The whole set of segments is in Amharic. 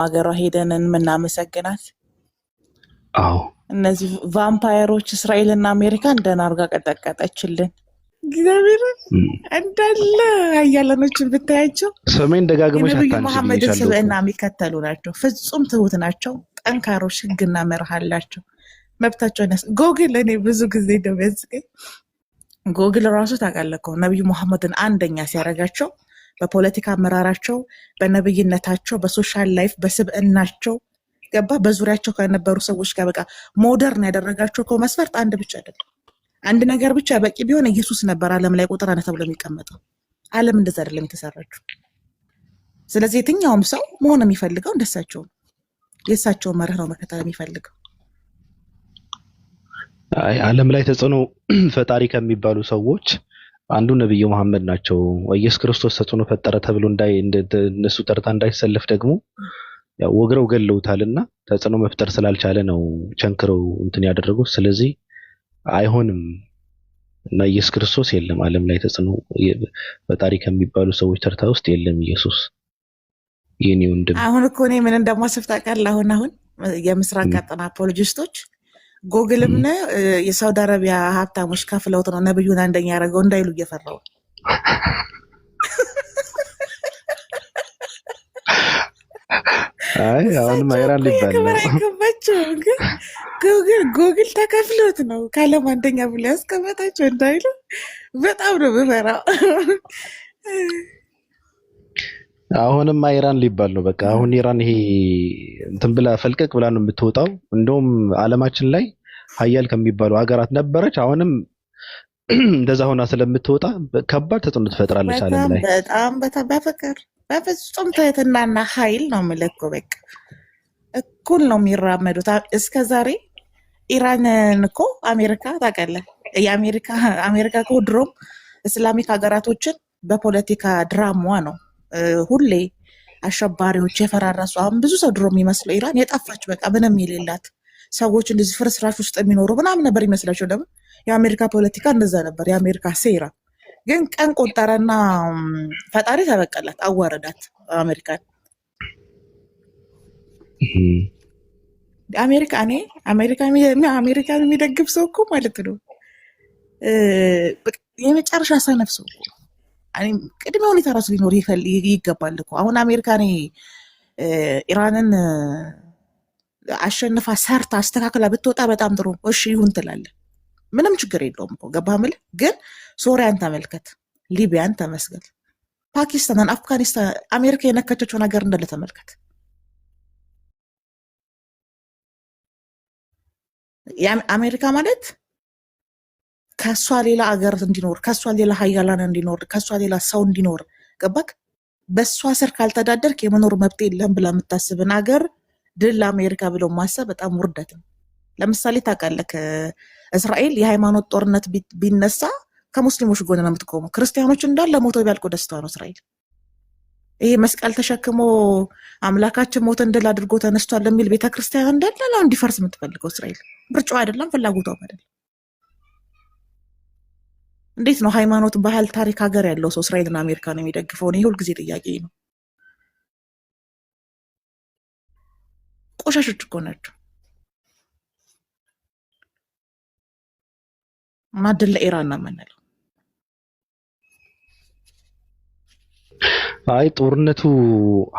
ሀገሯ ሄደንን ምናመሰግናት። አዎ እነዚህ ቫምፓየሮች እስራኤልና አሜሪካን ደህና አድርጋ ቀጠቀጠችልን። እግዚአብሔር እንዳለ ሀያላኖችን ብታያቸው ሰሜን ደጋግመሽ የነብዩ አታንሽልኝ መሐመድን ይቻላል ስብዕና የሚከተሉ ናቸው። ፍጹም ትሁት ናቸው። ጠንካሮች፣ ህግና መርህ አላቸው። መብታቸውን ጎግል እኔ ብዙ ጊዜ እንደሚያስቀኝ ጎግል ራሱ ታውቃለህ እኮ ነብዩ መሐመድን አንደኛ ሲያደርጋቸው በፖለቲካ አመራራቸው፣ በነብይነታቸው፣ በሶሻል ላይፍ፣ በስብዕናቸው ገባ በዙሪያቸው ከነበሩ ሰዎች ጋር በቃ ሞደርን ያደረጋቸው እኮ መስፈርት አንድ ብቻ አይደለም። አንድ ነገር ብቻ በቂ ቢሆን ኢየሱስ ነበር ዓለም ላይ ቁጥር አንድ ተብሎ የሚቀመጠው። ዓለም እንደዛ አይደለም የተሰራችው። ስለዚህ የትኛውም ሰው መሆን የሚፈልገው እንደሳቸው የእሳቸው መርህ ነው መከተል የሚፈልገው። አይ ዓለም ላይ ተጽዕኖ ፈጣሪ ከሚባሉ ሰዎች አንዱ ነብዩ መሐመድ ናቸው። ኢየሱስ ክርስቶስ ተጽዕኖ ፈጠረ ተብሎ እነሱ ተርታ እንዳይሰለፍ ደግሞ ያው ወግረው ገለውታልና ተጽዕኖ መፍጠር ስላልቻለ ነው ቸንክረው እንትን ያደረጉት። ስለዚህ አይሆንም እና ኢየሱስ ክርስቶስ የለም ዓለም ላይ ተጽዕኖ ፈጣሪ ከሚባሉ ሰዎች ተርታ ውስጥ የለም ኢየሱስ። የኔ ወንድም አሁን እኮ እኔ ምን እንደማስብ ታውቃለህ? አሁን የምስራቅ ቀጠና አፖሎጂስቶች ጎግልም የሳውዲ አረቢያ ሀብታሞች ከፍለውት ነው ነብዩን አንደኛ ያደረገው እንዳይሉ እየፈራው። አይ አሁን ማይራን ሊባል ነው ጎግል ተከፍሎት ነው ከዓለም አንደኛ ብሎ ያስቀመጣቸው እንዳይሉ በጣም ነው የምፈራው። አሁንም ኢራን ሊባል ነው በቃ። አሁን ኢራን ይሄ እንትን ብላ ፈልቀቅ ብላ ነው የምትወጣው። እንደውም ዓለማችን ላይ ሀያል ከሚባሉ ሀገራት ነበረች። አሁንም እንደዛ ሆና ስለምትወጣ ከባድ ተጽዕኖ ትፈጥራለች ዓለም ላይ። በጣም በፍቅር በፍጹም ትህትናና ኃይል ነው የምልህ። በቃ እኩል ነው የሚራመዱት። እስከ ዛሬ ኢራንን እኮ አሜሪካ ታውቃለህ፣ አሜሪካ እኮ ድሮም እስላሚክ ሀገራቶችን በፖለቲካ ድራማ ነው ሁሌ አሸባሪዎች የፈራረሱ። አሁን ብዙ ሰው ድሮ የሚመስለው ኢራን የጠፋች በቃ ምንም የሌላት ሰዎች እንደዚህ ፍርስራሽ ውስጥ የሚኖሩ ምናምን ነበር ይመስላቸው። ለምን የአሜሪካ ፖለቲካ እንደዛ ነበር፣ የአሜሪካ ሴራ። ግን ቀን ቆጠረና ፈጣሪ ተበቀላት፣ አዋረዳት አሜሪካን። አሜሪካን የሚደግፍ ሰው እኮ ማለት ነው የመጨረሻ ሰነፍ ሰው እኮ። ቅድመ ሁኔታ ራሱ ሊኖር ይገባል እኮ። አሁን አሜሪካ ኢራንን አሸንፋ ሰርታ አስተካክላ ብትወጣ በጣም ጥሩ እሺ ይሁን ትላለህ፣ ምንም ችግር የለውም እኮ ገባህ የምልህ። ግን ሶሪያን ተመልከት፣ ሊቢያን ተመስገን፣ ፓኪስታንን፣ አፍጋኒስታን አሜሪካ የነከቸችው ነገር እንዳለ ተመልከት። አሜሪካ ማለት ከሷ ሌላ አገር እንዲኖር፣ ከሷ ሌላ ሀያላን እንዲኖር፣ ከሷ ሌላ ሰው እንዲኖር ገባክ? በሷ ስር ካልተዳደርክ የመኖር መብት የለም ብላ የምታስብን አገር ድል ለአሜሪካ ብለው ማሰብ በጣም ውርደት ነው። ለምሳሌ ታውቃለህ እስራኤል የሃይማኖት ጦርነት ቢነሳ ከሙስሊሞች ጎን ነው የምትቆመው። ክርስቲያኖች እንዳለ ሞተው ቢያልቁ ደስታ ነው እስራኤል። ይሄ መስቀል ተሸክሞ አምላካችን ሞተን ድል አድርጎ ተነስቷል የሚል ቤተክርስቲያን እንዳለ ነው እንዲፈርስ የምትፈልገው እስራኤል። ምርጫው አይደለም ፍላጎቷም አይደለም። እንዴት ነው ሃይማኖት፣ ባህል፣ ታሪክ፣ ሀገር ያለው ሰው እስራኤልና አሜሪካ ነው የሚደግፈው? ነው ሁልጊዜ ጥያቄ ነው። ቆሻሾች እኮ ናቸው። ማድል ለኢራን ነው የምንለው። አይ ጦርነቱ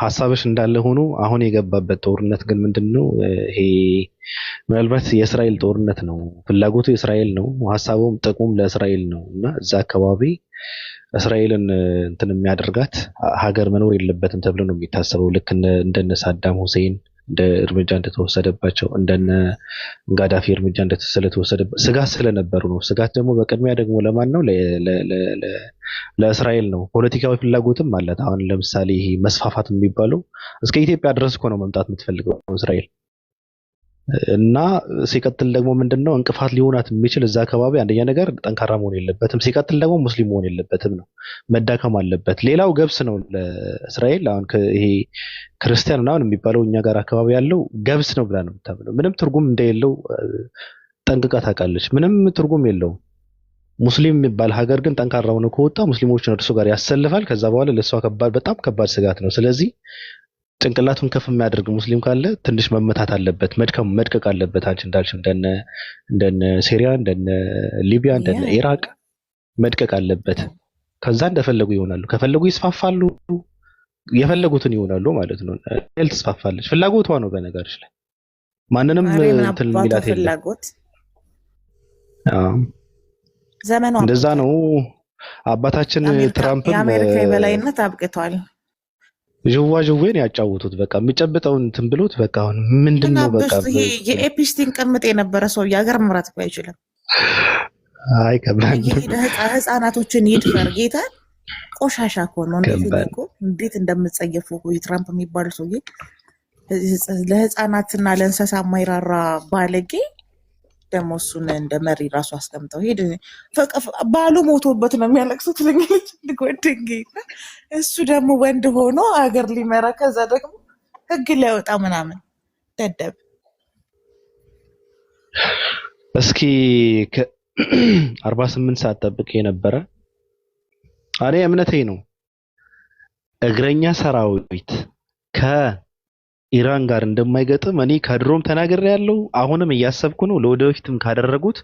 ሀሳብሽ እንዳለ ሆኖ አሁን የገባበት ጦርነት ግን ምንድነው? ይሄ ምናልባት የእስራኤል ጦርነት ነው። ፍላጎቱ የእስራኤል ነው፣ ሀሳቡም ጥቅሙም ለእስራኤል ነው እና እዛ አካባቢ እስራኤልን እንትን የሚያደርጋት ሀገር መኖር የለበትም ተብሎ ነው የሚታሰበው። ልክ እንደነ ሳዳም ሁሴን እንደ እርምጃ እንደተወሰደባቸው እንደነ ጋዳፊ እርምጃ እንደተወሰደባቸው ስጋት ስለነበሩ ነው። ስጋት ደግሞ በቅድሚያ ደግሞ ለማን ነው? ለእስራኤል ነው። ፖለቲካዊ ፍላጎትም አላት። አሁን ለምሳሌ ይሄ መስፋፋት የሚባለው እስከ ኢትዮጵያ ድረስ እኮ ነው መምጣት የምትፈልገው እስራኤል። እና ሲቀጥል ደግሞ ምንድነው እንቅፋት ሊሆናት የሚችል እዛ አካባቢ አንደኛ ነገር ጠንካራ መሆን የለበትም። ሲቀጥል ደግሞ ሙስሊም መሆን የለበትም ነው፣ መዳከም አለበት። ሌላው ገብስ ነው ለእስራኤል። አሁን ይሄ ክርስቲያን ምናምን የሚባለው እኛ ጋር አካባቢ ያለው ገብስ ነው ብላ ነው የምታምነው። ምንም ትርጉም እንደሌለው ጠንቅቃ ታውቃለች። ምንም ትርጉም የለውም። ሙስሊም የሚባል ሀገር ግን ጠንካራ ሆኖ ከወጣ ሙስሊሞችን እርሱ ጋር ያሰልፋል። ከዛ በኋላ ለእሷ በጣም ከባድ ስጋት ነው። ስለዚህ ጭንቅላቱን ከፍ የሚያደርግ ሙስሊም ካለ ትንሽ መመታት አለበት፣ መድቀቅ አለበት። አንቺ እንዳልሽ እንደነ ሲሪያ፣ እንደነ ሊቢያ፣ ያ እንደነ ኢራቅ መድቀቅ አለበት። ከዛ እንደፈለጉ ይሆናሉ፣ ከፈለጉ ይስፋፋሉ፣ የፈለጉትን ይሆናሉ ማለት ነው። እስራኤል ትስፋፋለች፣ ፍላጎቷ ነው። በነገርሽ ላይ ማንንም ኧረ ምን እንትን አባቱ የሚላት የለም። ፍላጎት አዎ ዘመኑ እንደዛ አብቅቷል። ነው። አባታችን ትራምፕም የአሜሪካ የበላይነት አብቅቷል። ዥዋዥዌን ያጫውቱት በቃ የሚጨብጠውን እንትን ብሎት በቃ አሁን ምንድን ነው በቃ ምናበስቱ ይሄ የኤፒስቲን ቅምጥ የነበረ ሰው የሀገር መምራት እኮ አይችልም። አይ ከባድ ነው፣ እየሄደ ህፃናቶችን ይድፈር ጌታ ቆሻሻ እኮ ነው። እንዴት ከባድ እኮ እንዴት እንደምጸየፉ ትራምፕ የሚባሉ ሰውዬ ለህፃናትና ለእንስሳ የማይራራ ባለጌ ደግሞ እሱን እንደ መሪ ራሱ አስቀምጠው ሄድ ባሉ ሞቶበት ነው የሚያለቅሱት። ልንገች ጓደኛ እሱ ደግሞ ወንድ ሆኖ ሀገር ሊመራ ከዛ ደግሞ ህግ ሊያወጣ ምናምን ደደብ። እስኪ ከ48 ሰዓት ጠብቄ የነበረ እኔ እምነቴ ነው እግረኛ ሰራዊት ከኢራን ጋር እንደማይገጥም እኔ ከድሮም ተናግሬ ያለው አሁንም እያሰብኩ ነው። ለወደፊትም ካደረጉት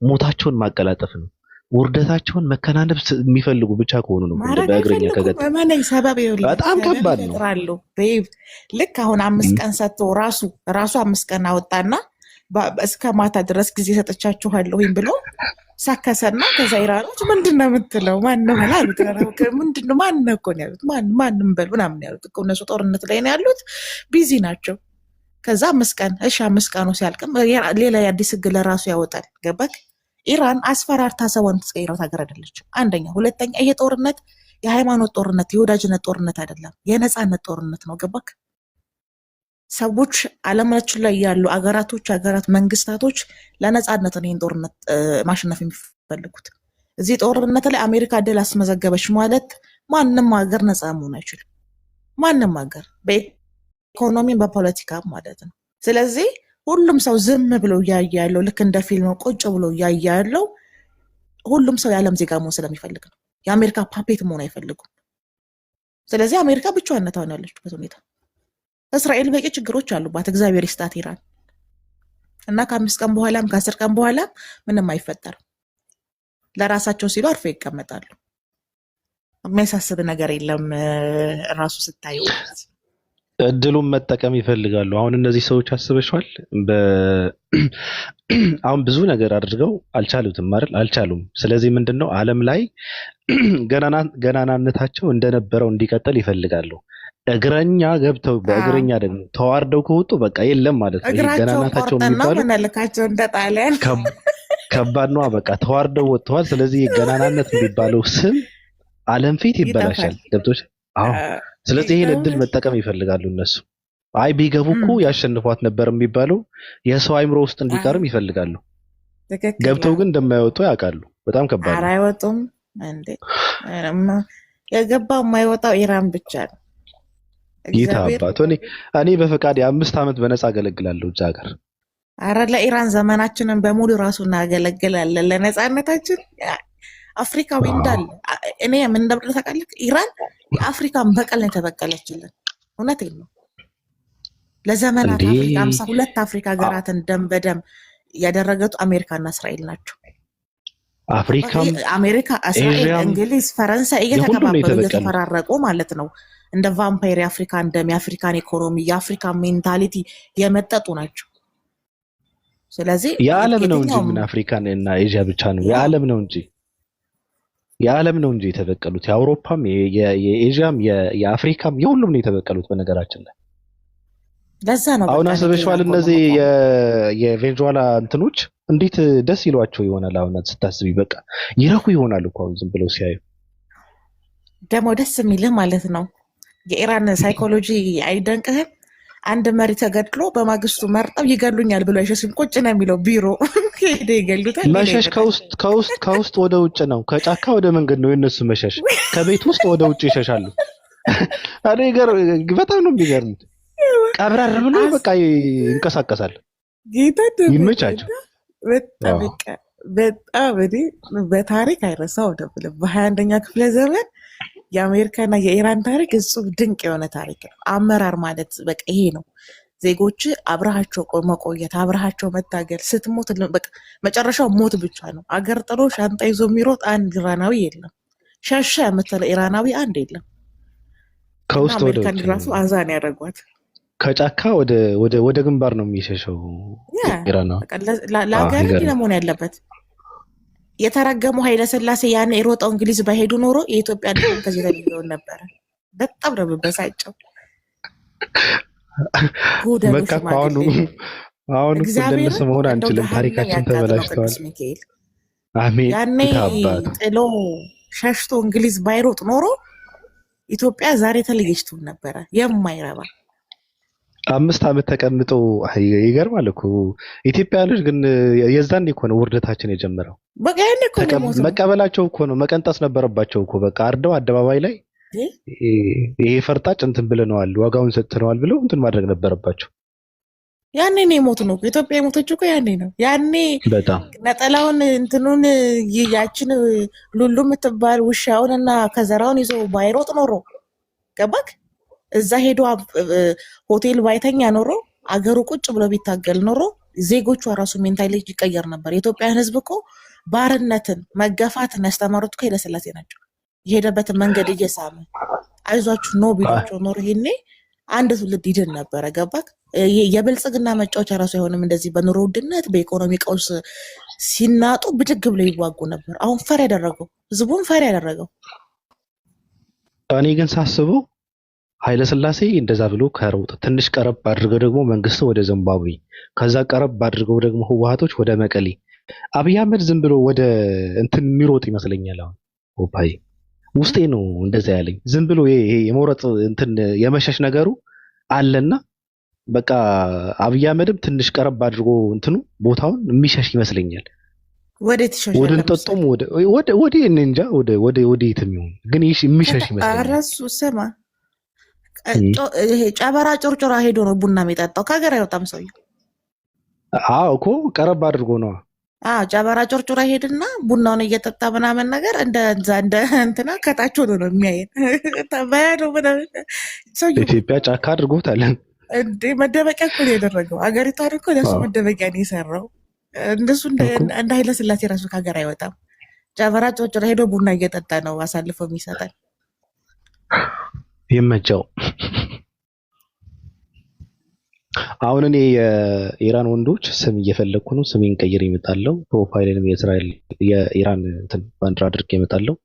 ሞታቸውን ማቀላጠፍ ነው። ውርደታቸውን መከናነብ የሚፈልጉ ብቻ ከሆኑ ነው ማድረግ በእግረኛ አይፈልጉም። ከገጠም በመነኝ ሰበብ ይኸውልህ በጣም ሰበብ ከባድ ነው። ይፈጥራሉ። ልክ አሁን 5 ቀን ሰጥቶ ራሱ 5 ቀን አወጣና እስከ ማታ ድረስ ጊዜ ሰጥቻችኋለሁኝ ብሎ ሳከሰና ከዛ ኢራኖች ምንድን ነው የምትለው? ማንም አሉት። ምንድን ነው ማን እኮ ነው ያሉት? ማንም በል ምናምን ያሉት እኮ እነሱ ጦርነት ላይ ነው ያሉት፣ ቢዚ ናቸው። ከዛ 5 ቀን እሺ 5 ቀኑ ሲያልቅም ሌላ የአዲስ ህግ ለራሱ ያወጣል። ገባክ? ኢራን አስፈራርታ ሰውን ትስቀይራት ሀገር አይደለችም። አንደኛ። ሁለተኛ ይሄ ጦርነት የሃይማኖት ጦርነት የወዳጅነት ጦርነት አይደለም፣ የነፃነት ጦርነት ነው። ገባክ? ሰዎች አለማችን ላይ ያሉ ሀገራት መንግስታቶች ለነፃነት ነው ይህን ጦርነት ማሸነፍ የሚፈልጉት። እዚህ ጦርነት ላይ አሜሪካ ድል አስመዘገበች ማለት ማንም ሀገር ነፃ መሆን አይችልም። ማንም ሀገር በኢኮኖሚም በፖለቲካ ማለት ነው። ስለዚህ ሁሉም ሰው ዝም ብሎ እያየ ያለው ልክ እንደ ፊልም ቁጭ ብሎ እያየ ያለው ሁሉም ሰው የዓለም ዜጋ መሆን ስለሚፈልግ ነው። የአሜሪካ ፓፔት መሆን አይፈልጉም። ስለዚህ አሜሪካ ብቻዋን ነው ያለችበት ሁኔታ። እስራኤል በቂ ችግሮች አሉባት፣ እግዚአብሔር ይስጣት ኢራን እና ከ5 ቀን በኋላም ከ10 ቀን በኋላም ምንም አይፈጠርም። ለራሳቸው ሲሉ አርፈው ይቀመጣሉ። የሚያሳስብ ነገር የለም። ራሱ ስታዩ እድሉን መጠቀም ይፈልጋሉ። አሁን እነዚህ ሰዎች አስበሽዋል? አሁን ብዙ ነገር አድርገው አልቻሉትም አይደል? አልቻሉም። ስለዚህ ምንድነው ዓለም ላይ ገናናነታቸው እንደነበረው እንዲቀጥል ይፈልጋሉ። እግረኛ ገብተው በእግረኛ ደግሞ ተዋርደው ከወጡ በቃ የለም ማለት ነው። ይሄ ገናናታቸው የሚባለው ምንልካቸው እንደ ጣሊያን ከባድ ነው። በቃ ተዋርደው ወጥተዋል። ስለዚህ ገናናነት የሚባለው ስም ዓለም ፊት ይበላሻል። ገብቶች? አዎ። ስለዚህ ይሄን እድል መጠቀም ይፈልጋሉ እነሱ። አይ ቢገቡ እኮ ያሸንፏት ነበር የሚባለው የሰው አይምሮ ውስጥ እንዲቀርም ይፈልጋሉ። ገብተው ግን እንደማይወጡ ያውቃሉ። በጣም ከባድ ነው። አይወጡም እንዴ? የገባው የማይወጣው ኢራን ብቻ ነው። ጌታ አባቶ እኔ በፈቃድ 5 ዓመት በነፃ አገለግላለሁ እዛ ሀገር። አረ ለኢራን ዘመናችንን በሙሉ ራሱ እናገለግላለን ለነፃነታችን። አፍሪካዊ እንዳለ እኔ ምን እንደብለ ታውቃለህ? ኢራን የአፍሪካን በቀል ነው የተበቀለችልን። እውነቴን ነው። ለዘመናት አፍሪካ 52 አፍሪካ ሀገራትን ደም በደም ያደረገቱ አሜሪካና እስራኤል ናቸው። አሜሪካ፣ እስራኤል፣ እንግሊዝ፣ ፈረንሳይ እየተከባበሩ እየተፈራረቁ ማለት ነው። እንደ ቫምፓየር የአፍሪካን ደም የአፍሪካን ኢኮኖሚ የአፍሪካን ሜንታሊቲ የመጠጡ ናቸው። ስለዚህ የዓለም ነው እንጂ ምን አፍሪካን እና ኤዥያ ብቻ ነው? የዓለም ነው እንጂ የተበቀሉት። የአውሮፓም የኤዥያም የአፍሪካም የሁሉም ነው የተበቀሉት። በነገራችን ላይ ለዛ ነው አሁን አስበሽዋል? እነዚህ የቬንዙዌላ እንትኖች እንዴት ደስ ይሏቸው ይሆናል? አሁን ስታስቢ በቃ ይረኩ ይሆናል እኮ አሁን ዝም ብለው ሲያዩ። ደግሞ ደስ የሚልህ ማለት ነው የኢራን ሳይኮሎጂ አይደንቅህም? አንድ መሪ ተገድሎ በማግስቱ መርጠው ይገሉኛል ብሎ አይሸሽም። ቁጭ ነው የሚለው ቢሮ ሄደ ይገሉታል። መሸሽ ከውስጥ ወደ ውጭ ነው፣ ከጫካ ወደ መንገድ ነው የነሱ መሸሽ። ከቤት ውስጥ ወደ ውጭ ይሸሻሉ። በጣም ነው የሚገርሙት። ቀብረር ብሎ በቃ ይንቀሳቀሳል። ይመቻቸው። በጣም በታሪክ አይረሳው ነው። በ21ኛ ክፍለ ዘመን የአሜሪካና የኢራን ታሪክ እጹብ ድንቅ የሆነ ታሪክ ነው። አመራር ማለት በቃ ይሄ ነው። ዜጎች አብረሃቸው መቆየት፣ አብረሃቸው መታገል፣ ስትሞት በቃ መጨረሻው ሞት ብቻ ነው። አገር ጥሎ ሻንጣ ይዞ የሚሮጥ አንድ ኢራናዊ የለም። ሸሸ የምትለው ኢራናዊ አንድ የለም። ከውስጥ ወደ አሜሪካን ውጭ ራሱ አዛን ያደረጓት ከጫካ ወደ ግንባር ነው የሚሸሸው ኢራናዊ። ለሀገር እንዲህ ነው መሆን ያለበት። የተረገሙ ኃይለሥላሴ ያን የሮጠው እንግሊዝ ባይሄዱ ኖሮ የኢትዮጵያ ድሮን ከዚህ ተለየውን ነበረ። በጣም ነው የምበሳጨው። በቃ አሁን እንደነሱ መሆን አንችልም። ታሪካችን ተበላሽተዋል። አሜን። ያኔ ጥሎ ሸሽቶ እንግሊዝ ባይሮጥ ኖሮ ኢትዮጵያ ዛሬ ተለየች ትሆን ነበረ። የማይረባ 5 ዓመት ተቀምጦ ይገርማል እኮ ኢትዮጵያኖች። ግን የዛን እኮ ነው ውርደታችን የጀመረው። በቃ ያኔ እኮ ነው መቀበላቸው እኮ ነው። መቀንጠስ ነበረባቸው እኮ በቃ አርደው አደባባይ ላይ ይሄ ፈርጣጭ እንትን ብለነዋል፣ ዋጋውን ሰጥተነዋል ብለው እንትን ማድረግ ነበረባቸው። ያኔ ነው የሞት ነው ኢትዮጵያ የሞተችው እኮ ያኔ ነው። ያኔ በጣም ነጠላውን እንትኑን ያችን ሉሉ የምትባል ውሻውንና ከዘራውን ይዞ ባይሮጥ ኖሮ ገባክ? እዛ ሄዶ ሆቴል ባይተኛ ኖሮ አገሩ ቁጭ ብሎ ቢታገል ኖሮ ዜጎቿ ራሱ ሜንታሊቲ ይቀየር ነበር። የኢትዮጵያን ሕዝብ እኮ ባርነትን መገፋትን ያስተማሩት እኮ ኃይለሥላሴ ናቸው። የሄደበትን መንገድ እየሳመ አይዟችሁ ኖ ቢሏቸው ኖሮ ይሄኔ አንድ ትውልድ ይድን ነበረ። ገባክ? የብልጽግና መጫወቻ ራሱ አይሆንም። እንደዚህ በኑሮ ውድነት በኢኮኖሚ ቀውስ ሲናጡ ብድግ ብለው ይዋጉ ነበር። አሁን ፈር ያደረገው ህዝቡን ፈር ያደረገው። እኔ ግን ሳስበው ኃይለሥላሴ እንደዛ ብሎ ከሮጥ ትንሽ ቀረብ አድርገው ደግሞ መንግስቱ ወደ ዚምባብዌ፣ ከዛ ቀረብ አድርገው ደግሞ ህወሓቶች ወደ መቀሌ፣ አብይ አህመድ ዝም ብሎ ወደ እንትን የሚሮጥ ይመስለኛል። አሁን ኦፓይ ውስጤ ነው እንደዛ ያለኝ። ዝም ብሎ ይሄ የመውረጥ እንትን የመሸሽ ነገሩ አለና በቃ አብይ አህመድም ትንሽ ቀረብ አድርጎ እንትኑ ቦታውን የሚሸሽ ይመስለኛል። ወዴት ይሸሻል? ወደ እንጠጦም ወደ እንጃ ወደ የትም ይሁን ግን የሚሸሽ ይመስለኛል። አረሱ ስማ ይሄ ጨበራ ጩርጩራ ሄዶ ነው ቡና የሚጠጣው። ከሀገር አይወጣም ሰውዬው። አዎ እኮ ቀረብ አድርጎ ነው። ጨበራ ጩርጩራ ሄድና ቡናውን እየጠጣ ምናምን ነገር እንደ እንትና ከታች ሆኖ ነው የሚያየን። ተባያዶ ምናምን ሰውዬው ኢትዮጵያ ጫካ አድርጎታል እንዴ! መደበቂያ እኮ ነው ያደረገው። አገሪቷን እኮ ለሱ መደበቂያ ነው የሰራው። እንደሱ እንደ ኃይለሥላሴ ራሱ ከሀገር አይወጣም። ጨበራ ጩርጩራ ሄዶ ቡና እየጠጣ ነው አሳልፎ የሚሰጠን። ይመቸው። አሁን እኔ የኢራን ወንዶች ስም እየፈለግኩ ነው። ስሜን ቀይር ይመጣለው። ፕሮፋይልንም የእስራኤል የኢራን እንትን ባንዲራ አድርጌ ይመጣለው።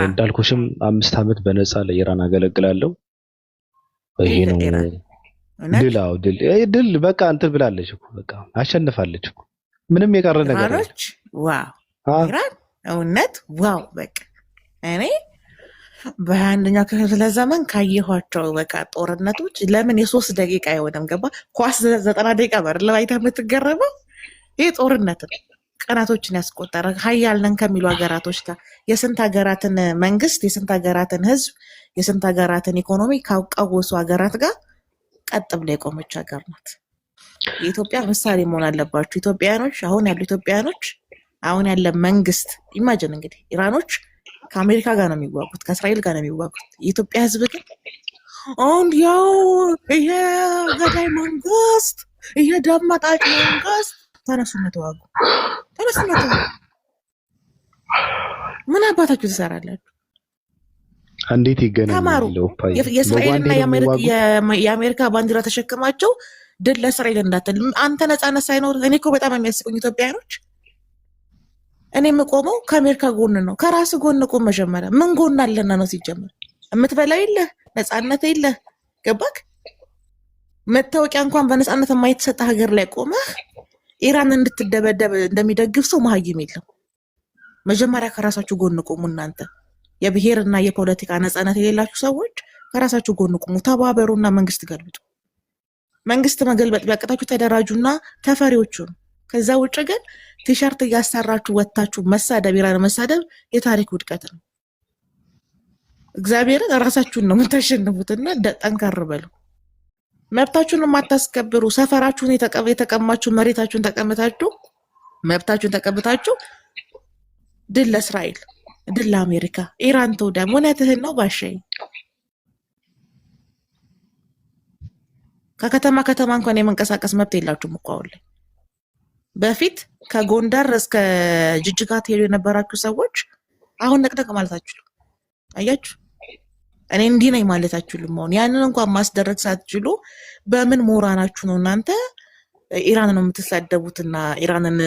እንዳልኩሽም 5 ዓመት በነፃ ለኢራን አገለግላለሁ። ይሄ ነው ድል። በቃ እንትን ብላለች እኮ በቃ አሸንፋለች እኮ። ምንም የቀረ ነገር ኢራኖች ዋው! ኢራን እውነት ዋው! በቃ እኔ በ21ኛው ክፍለ ዘመን ካየኋቸው በቃ ጦርነቶች ለምን የ3 ደቂቃ አይሆንም? ገባ ኳስ 90 ደቂቃ በር ለባይታ የምትገረመው ይህ ጦርነት ነው። ቀናቶችን ያስቆጠረ ሀያል ነን ከሚሉ ሀገራቶች ጋር የስንት ሀገራትን መንግስት፣ የስንት ሀገራትን ህዝብ፣ የስንት ሀገራትን ኢኮኖሚ ካቃወሱ ሀገራት ጋር ቀጥ ብላ የቆመች ሀገር ናት። የኢትዮጵያ ምሳሌ መሆን አለባቸው ኢትዮጵያኖች። አሁን ያሉ ኢትዮጵያኖች፣ አሁን ያለ መንግስት ኢማጅን እንግዲህ ኢራኖች ከአሜሪካ ጋር ነው የሚዋጉት፣ ከእስራኤል ጋር ነው የሚዋጉት። የኢትዮጵያ ህዝብ ግን አሁን ያው ይሄ ገዳይ መንግስት፣ ይሄ ደም መጣጭ መንግስት፣ ተነሱና ተዋጉ፣ ተነሱና ተዋጉ። ምን አባታችሁ ትሰራላችሁ? እንዴት ይገናኛል? የእስራኤልና የአሜሪካ ባንዲራ ተሸክማቸው ድል ለእስራኤል እንዳትል አንተ ነፃነት ሳይኖር። እኔ እኮ በጣም የሚያስቁኝ ኢትዮጵያኖች፣ እኔ የምቆመው ከአሜሪካ ጎን ነው። ከራስ ጎን ቁም። መጀመሪያ ምን ጎን አለና ነው ሲጀመር? የምትበላ የለ፣ ነፃነት የለ። ገባክ? መታወቂያ እንኳን በነፃነት የማይተሰጠ ሀገር ላይ ቆመህ ኢራን እንድትደበደብ እንደሚደግፍ ሰው መሀይም የለም። መጀመሪያ ከራሳችሁ ጎን ቁሙ። እናንተ የብሔርና የፖለቲካ ነፃነት የሌላችሁ ሰዎች ከራሳችሁ ጎን ቁሙ፣ ተባበሩና መንግስት ገልብጡ። መንግስት መገልበጥ ቢያቅታችሁ ተደራጁና ተፈሪዎቹን። ከዛ ውጭ ግን ቲሸርት እያሰራችሁ ወታችሁ መሳደብ፣ ኢራን መሳደብ የታሪክ ውድቀት ነው። እግዚአብሔርን ራሳችሁን ነው የምታሸንፉትና ጠንከር በሉ። መብታችሁን የማታስከብሩ ሰፈራችሁን የተቀማችሁ መሬታችሁን ተቀምታችሁ መብታችሁን ተቀምታችሁ ድል ለእስራኤል። ድል አሜሪካ ኢራን ተወዳም እውነትህን ነው ባሻይ ከከተማ እንኳን የመንቀሳቀስ መብት የላችሁም እኮ አሁን ላይ በፊት ከጎንደር እስከ ጅጅጋ ትሄዱ የነበራችሁ ሰዎች አሁን ነቅነቅ ማለታችሁ አያችሁ እኔ እንዲህ ነኝ ማለታችሁ ልማውን ያንን እንኳን ማስደረግ ሳትችሉ በምን ሞራናችሁ ነው እናንተ ኢራን ነው የምትሳደቡትና ኢራንን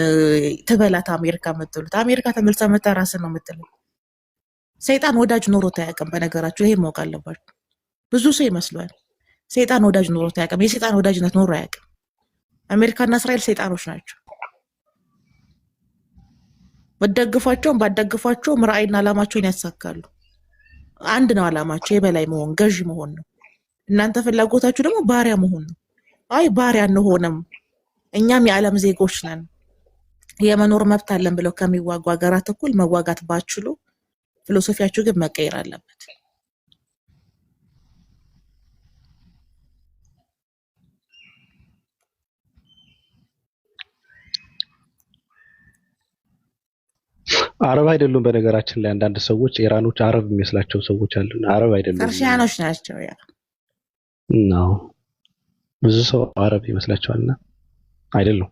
ትበላት አሜሪካ የምትሉት አሜሪካ ተመልሳ መታራስ ነው የምትለው ሰይጣን ወዳጅ ኖሮት አያውቅም በነገራችሁ ይሄ ማወቅ አለባችሁ ብዙ ሰው ይመስላል ሰይጣን ወዳጅ ኖሮት አያውቅም የሰይጣን ወዳጅነት ኖሮ አያውቅም አሜሪካና እስራኤል ሰይጣኖች ናቸው በደግፏቸውም ባደግፏቸውም ራዕይና ዓላማቸውን ያሳካሉ አንድ ነው ዓላማቸው የበላይ መሆን ገዥ መሆን ነው እናንተ ፍላጎታችሁ ደግሞ ባሪያ መሆን ነው አይ ባሪያ አንሆንም እኛም የዓለም ዜጎች ነን የመኖር መብት አለን ብለው ከሚዋጉ ሀገራት እኩል መዋጋት ባችሉ ፊሎሶፊያችሁ ግን መቀየር አለበት አረብ አይደሉም በነገራችን ላይ አንዳንድ ሰዎች ኢራኖች አረብ የሚመስላቸው ሰዎች አሉ አረብ አይደሉም ፐርሺያኖች ናቸው ያ ነው ብዙ ሰው አረብ ይመስላቸዋልና አይደሉም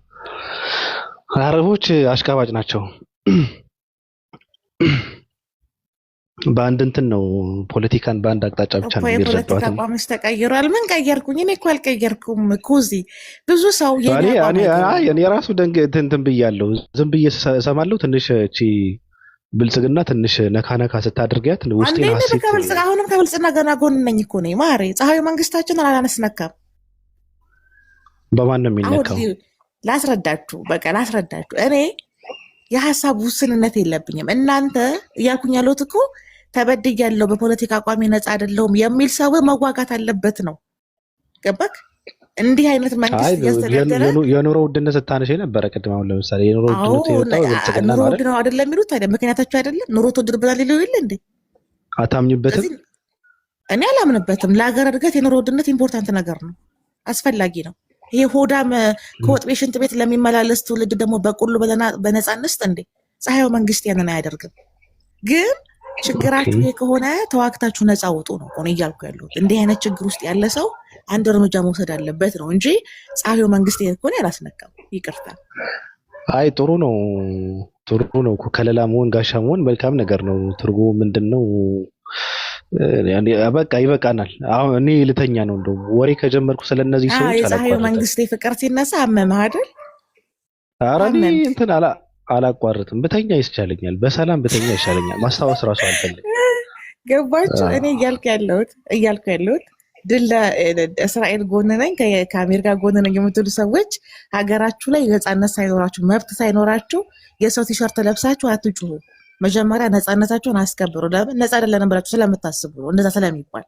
አረቦች አሽቃባጭ ናቸው በአንድ እንትን ነው ፖለቲካን በአንድ አቅጣጫ ብቻ ነው የሚረዳው ፖለቲካ ቋምስ ተቀይሯል ምን ቀየርኩኝ እኔ እኮ አልቀየርኩም ኩዚ ብዙ ሰው እኔ ራሱ እንትን ብያለሁ ዝም ብዬ እሰማለሁ ትንሽ እቺ ብልጽግና ትንሽ ነካ ስታደርጊያት ውስጤ ሀሴት አሁንም ከብልጽግና ገና ጎን ነኝ እኮ ነኝ ማሬ ፀሐዩ መንግስታችንን አላነስነካም በማን ነው የሚነካው ላስረዳችሁ እኔ የሐሳብ ውስንነት የለብኝም እናንተ እያልኩኝ ያለሁት እኮ ተበድያለሁ በፖለቲካ አቋሚ ነፃ አይደለሁም የሚል ሰው መዋጋት አለበት ነው ገባክ እንዲህ አይነት መንግስት ያስተዳደረ የኑሮ ውድነት ስታነሽ ነበረ ቅድም አሁን ለምሳሌ የኑሮ ውድነት የወጣው ብልጽግና ነው አይደል አይደለም የሚሉት ታዲያ ምክንያታቸው አይደለም ኑሮ ተወድብናል ይለው ይል እንዴ አታምኝበትም እኔ አላምንበትም ለሀገር እድገት የኑሮ ውድነት ኢምፖርታንት ነገር ነው አስፈላጊ ነው ይሄ ሆዳም ከወጥ ቤት ቤት ለሚመላለስ ትውልድ ደግሞ በቁሉ በነፃነት እንዴ ፀሐዩ መንግስት ያንን አያደርግም ግን ችግራችሁ ይሄ ከሆነ ተዋግታችሁ ነፃ ወጡ ነው እኔ እያልኩ ያለሁት እንዲህ አይነት ችግር ውስጥ ያለ ሰው አንድ እርምጃ መውሰድ አለበት ነው እንጂ ፀሐዩ መንግስት ይሄ ከሆነ ያላስነካም ይቅርታ አይ ጥሩ ነው ከለላ መሆን ጋሻ መሆን መልካም ነገር ነው ትርጉሙ ምንድነው በቃ ይበቃናል አሁን እኔ ልተኛ ነው እንደው ወሬ ከጀመርኩ ስለነዚህ ሰዎች ፀሐዩ መንግስት ፍቅር ሲነሳ አመመህ አይደል ኧረ እኔ እንትን አላቋርጥም ብተኛ ይስቻለኛል በሰላም ብተኛ ይሻለኛል ማስታወስ ራሱ አልፈልግም ገባችሁ እኔ እያልኩ ያለሁት ድል እስራኤል ጎን ነኝ ከአሜሪካ ጎን ነኝ የምትሉ ሰዎች ሀገራችሁ ላይ ነፃነት ሳይኖራችሁ መብት ሳይኖራችሁ የሰው ቲሸርት ለብሳችሁ አትጩሁ መጀመሪያ ነፃነታችሁን አስከብሩ ለምን ነፃ አይደለንም ብላችሁ ስለምታስቡ ነው እንደዛ ስለሚባል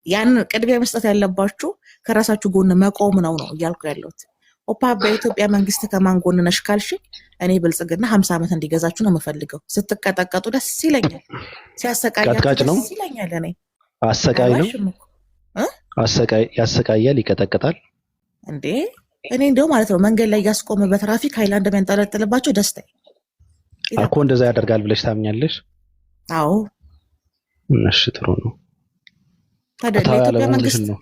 ያን ቅድሚያ መስጠት ያለባችሁ ከራሳችሁ ጎን መቆም ነው እያልኩ ያለሁት ኦፓ በኢትዮጵያ መንግስት ከማን ጎን ነሽ ካልሽ እኔ ብልጽግና 50 ዓመት እንዲገዛችሁ ነው የምፈልገው ስትቀጠቀጡ ደስ ይለኛል ሲያሰቃያችሁ ደስ ይለኛል እኔ አሰቃይ ነው ያሰቃያል ይቀጠቅጣል እንዴ እኔ እንደው ማለት ነው መንገድ ላይ ያስቆመ በትራፊክ ሃይላንድ መንጠለጥልባቸው ደስታ አኮ እንደዛ ያደርጋል ብለሽ ታምኛለሽ አዎ እሺ ጥሩ ነው ታዲያ ለኢትዮጵያ መንግስት ነው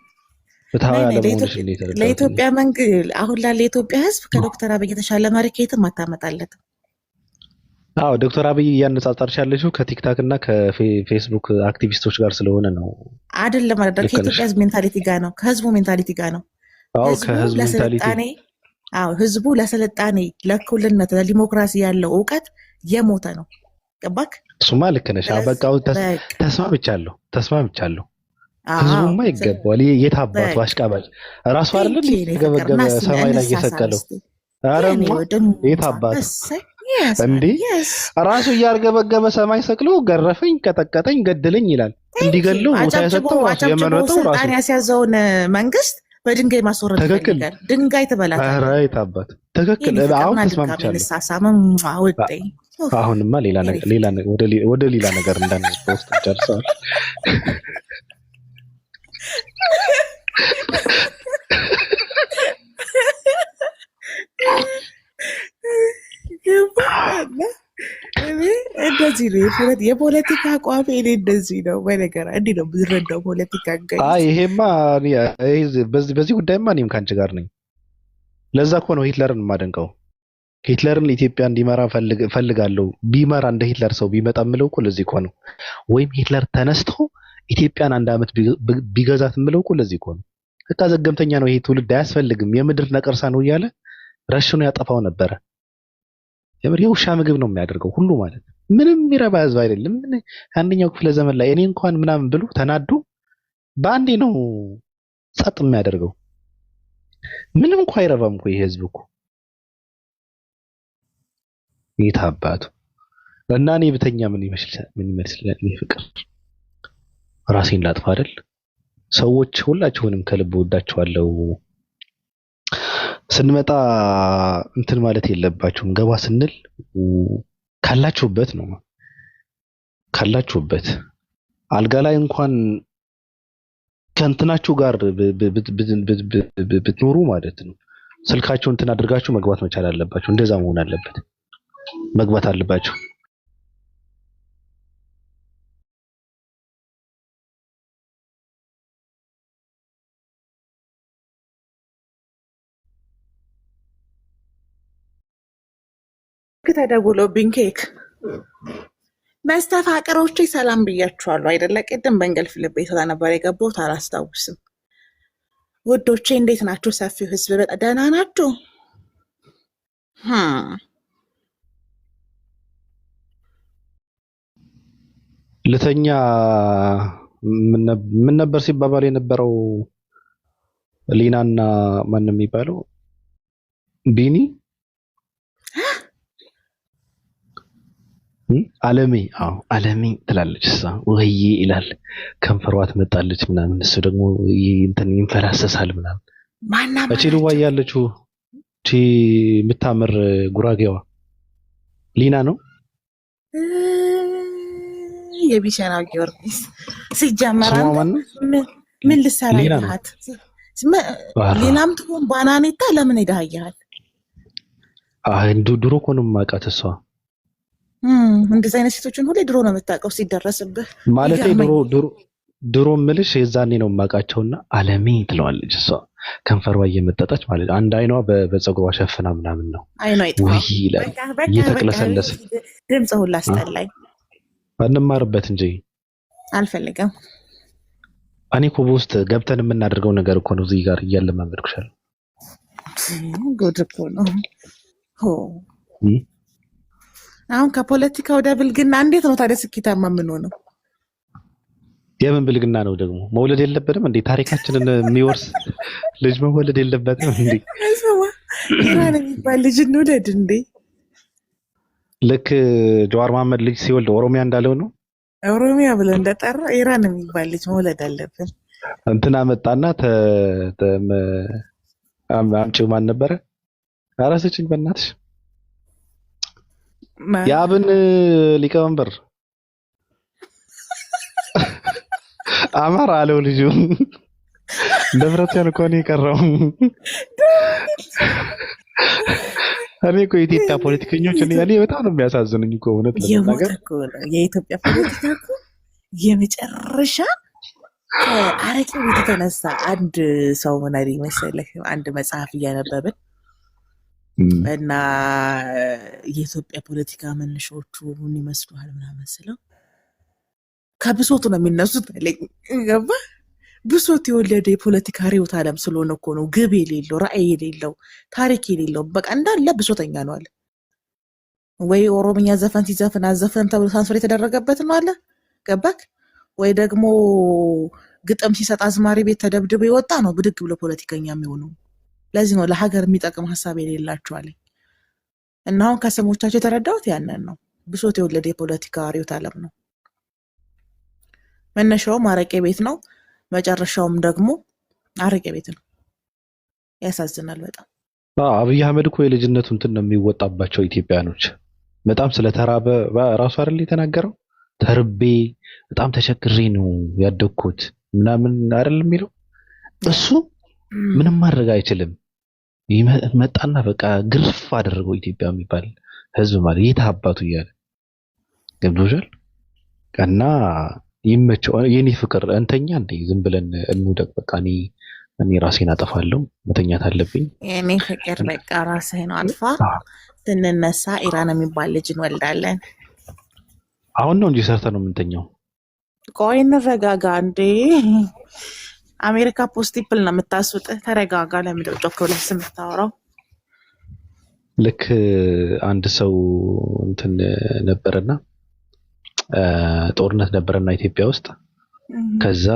ለኢትዮጵያ መንግስት አሁን ላለ የኢትዮጵያ ህዝብ ከዶክተር አብይ የተሻለ መሪ ከየትም አታመጣለትም አዎ ዶክተር አብይ እያነጻጸርሽ ያለሽው ከቲክታክ እና ከፌስቡክ አክቲቪስቶች ጋር ስለሆነ ነው አይደለም ከኢትዮጵያ ህዝብ ሜንታሊቲ ጋር ነው ከህዝቡ ሜንታሊቲ ጋር ነው አዎ ከህዝቡ ሜንታሊቲ አዎ ህዝቡ ለስልጣኔ ለእኩልነት ለዲሞክራሲ ያለው እውቀት የሞተ ነው ገባክ እሱማ ልክ ነሽ በቃው ተስማምቻለሁ ህዝቡማ ይገባዋል የታባቱ አሽቃባጭ ራሱ አይደል ገበገበ ሰማይ ላይ እየሰቀለው አረም የታባቱ እንዴ ራሱ እያርገበገበ ሰማይ ሰቅሎ ገረፈኝ ቀጠቀጠኝ ገድለኝ ይላል እንዲገለው ቦታ ያሰጠው ራሱ የመረጠው ራሱ ስልጣን ያስያዘውን መንግስት በድንጋይ ማስወረድ ይፈልጋል ድንጋይ ትበላታለህ ኧረ የታባቱ ትክክል አሁን ተስማምቻለሁ አሁንማ ወደ ሌላ ነገር እንዳንወስድ ጨርሰዋል እንደዛ እንደዚህ ነው የፖለቲካ አቋም እኔ እንደዚህ ነው። በነገር እንዲህ ነው የምንረዳው ፖለቲካ ጋይስ። ይሄማ በዚህ ጉዳይማ እኔም ከአንቺ ጋር ነኝ። ለዛ እኮ ነው ሂትለርን የማደንቀው። ሂትለርን ኢትዮጵያ እንዲመራ ፈልጋለሁ። ቢመራ እንደ ሂትለር ሰው ቢመጣ የምለው እኮ ለዚህ እኮ ነው። ወይም ሂትለር ተነስቶ ኢትዮጵያን 1 ዓመት ቢገዛት የምለው እኮ ለዚህ እኮ ነው። በቃ ዘገምተኛ ነው ይሄ ትውልድ፣ አያስፈልግም፣ የምድር ነቀርሳ ነው እያለ ረሽኖ ያጠፋው ነበረ። የምር የውሻ ምግብ ነው የሚያደርገው ሁሉ ማለት ነው። ምንም የሚረባ ህዝብ አይደለም። አንደኛው ክፍለ ዘመን ላይ እኔ እንኳን ምናምን ብሎ ተናዶ በአንዴ ነው ጸጥ የሚያደርገው። ምንም እንኳን አይረባም እኮ ይሄ ህዝብ እኮ የት አባቱ እና እኔ ብተኛ ምን ይመስላል? እኔ ፍቅር ራሴን ላጥፋ አይደል? ሰዎች ሁላችሁንም ከልብ ወዳችኋለሁ። ስንመጣ እንትን ማለት የለባችሁም። ገባ ስንል ካላችሁበት ነው ካላችሁበት አልጋ ላይ እንኳን ከእንትናችሁ ጋር ብትኖሩ ማለት ነው ስልካችሁ እንትን አድርጋችሁ መግባት መቻል አለባችሁ። እንደዛ መሆን አለበት። መግባት አለባችሁ። ተደውሎብኝ ኬክ መስተፋቅሮቼ ሰላም ብያችኋለሁ አይደለ? ቅድም በእንቅልፍ ልቤ ስለነበር የገባሁት አላስታውስም። ውዶቼ እንዴት ናችሁ? ሰፊው ህዝብ በጣም ደህና ናችሁ? ልተኛ ምን ነበር ሲባባል የነበረው? ሊናና ማን የሚባለው ቢኒ አለሜ አለሜ ትላለች እሷ ወይዬ ይላል። ከንፈሯ ትመጣለች ምናምን፣ እሱ ደግሞ እንትን ይንፈላሰሳል ምናምን። እቺ ዱባይ ያለችው እቺ የምታምር ጉራጌዋ ሊና ነው። የቢሸናው ጊዮርጊስ ሲጀመር ምን ልሰራ ይልሃት? ሌላም ትሆን ባናኔታ ለምን ሄዳያል? ድሮ እኮ ነው የማውቃት እሷ። እንደዚህ አይነት ሴቶችን ሁሌ ድሮ ነው የምታውቀው ሲደረስብህ ማለት ድሮ ምልሽ የዛኔ ነው የማውቃቸውና አለሜ ትለዋለች እሷ ከንፈሯ እየመጠጠች ማለት አንድ አይኗ በፀጉሯ ሸፍና ምናምን ነው አይኗ ወይ ይላል እየተቅለሰለሰ ድምፅ ሁላ አስጠላኝ። እንማርበት እንጂ አልፈልግም። እኔ እኮ በውስጥ ገብተን የምናደርገው ነገር እኮ ነው እዚህ ጋር እያለማመድኩሻል። ጉድ እኮ ነው። አሁን ከፖለቲካ ወደ ብልግና እንዴት ነው ታዲያ ስኬታማ የምንሆነው? የምን ብልግና ነው ደግሞ? መውለድ የለበትም እንዴ? ታሪካችንን የሚወርስ ልጅ መወለድ የለበትም እንዴ? ኢራን የሚባል ልጅ እንውለድ እንዴ? ልክ ጀዋር መሐመድ ልጅ ሲወልድ ኦሮሚያ እንዳለው ነው። ኦሮሚያ ብሎ እንደጠራ ኢራን የሚባል ልጅ መውለድ አለብን። እንትና መጣና አምጪው ማን ነበረ? ኧረ ስጭኝ በእናትሽ የአብን ሊቀመንበር አማራ አለው ልጁ። ደብረጽዮን እኮ ነው የቀረው። እኔ እኮ የኢትዮጵያ ፖለቲከኞች እኔ በጣም ነው የሚያሳዝኑኝ እኮ እውነት ለመናገር። የኢትዮጵያ ፖለቲካ እኮ የመጨረሻ አረቄ ቤት የተነሳ አንድ ሰው ምን አይደል መሰለህ፣ አንድ መጽሐፍ እያነበብን እና የኢትዮጵያ ፖለቲካ መነሻዎቹ ምን ይመስሉሃል ምናምን ስለው ከብሶቱ ነው የሚነሱት አለኝ። ገባ? ብሶት የወለደ የፖለቲካ ርዕዮተ ዓለም ስለሆነ እኮ ነው። ግብ የሌለው ራዕይ የሌለው ታሪክ የሌለው በቃ እንዳለ ብሶተኛ ነው አለ። ወይ ኦሮምኛ ዘፈን ሲዘፍን አዘፈን ተብሎ ትራንስፈር የተደረገበት ነው አለ። ገባክ? ወይ ደግሞ ግጥም ሲሰጥ አዝማሪ ቤት ተደብድቦ የወጣ ነው ብድግ ብሎ ፖለቲከኛ የሚሆነው። ለዚህ ነው ለሀገር የሚጠቅም ሀሳብ የሌላቸው አለ። እና አሁን ከስሞቻቸው የተረዳሁት ያንን ነው። ብሶት የወለደ የፖለቲካ ርዕዮተ ዓለም ነው። መነሻውም አረቄ ቤት ነው፣ መጨረሻውም ደግሞ አረቄ ቤት ነው። ያሳዝናል በጣም። አብይ አህመድ እኮ የልጅነቱ እንትን ነው የሚወጣባቸው ኢትዮጵያኖች። በጣም ስለተራበ ራሱ አይደል የተናገረው? ተርቤ በጣም ተቸግሬ ነው ያደግኩት ምናምን አይደል የሚለው። እሱ ምንም ማድረግ አይችልም። መጣና በቃ ግርፍ አደረገው ኢትዮጵያ የሚባል ህዝብ ማለት የት አባቱ እያለ ገብቶሻል? እና ይመቸው የኔ ፍቅር እንተኛ እንዴ ዝም ብለን እንውደቅ። በቃ እኔ ራሴን አጠፋለሁ፣ መተኛት አለብኝ። የኔ ፍቅር በቃ ራስህን አጥፋ። ስንነሳ ኢራን የሚባል ልጅ እንወልዳለን። አሁን ነው እንጂ ሰርተን ነው የምንተኛው። ቆይ እንረጋጋ እንዴ። አሜሪካ ፖስቲፕል ነው የምታስውጥህ። ተረጋጋ። ለምንድን ነው ጮክ ብለህ የምታወራው? ልክ አንድ ሰው እንትን ነበረና ጦርነት ነበረና ኢትዮጵያ ውስጥ ከዛ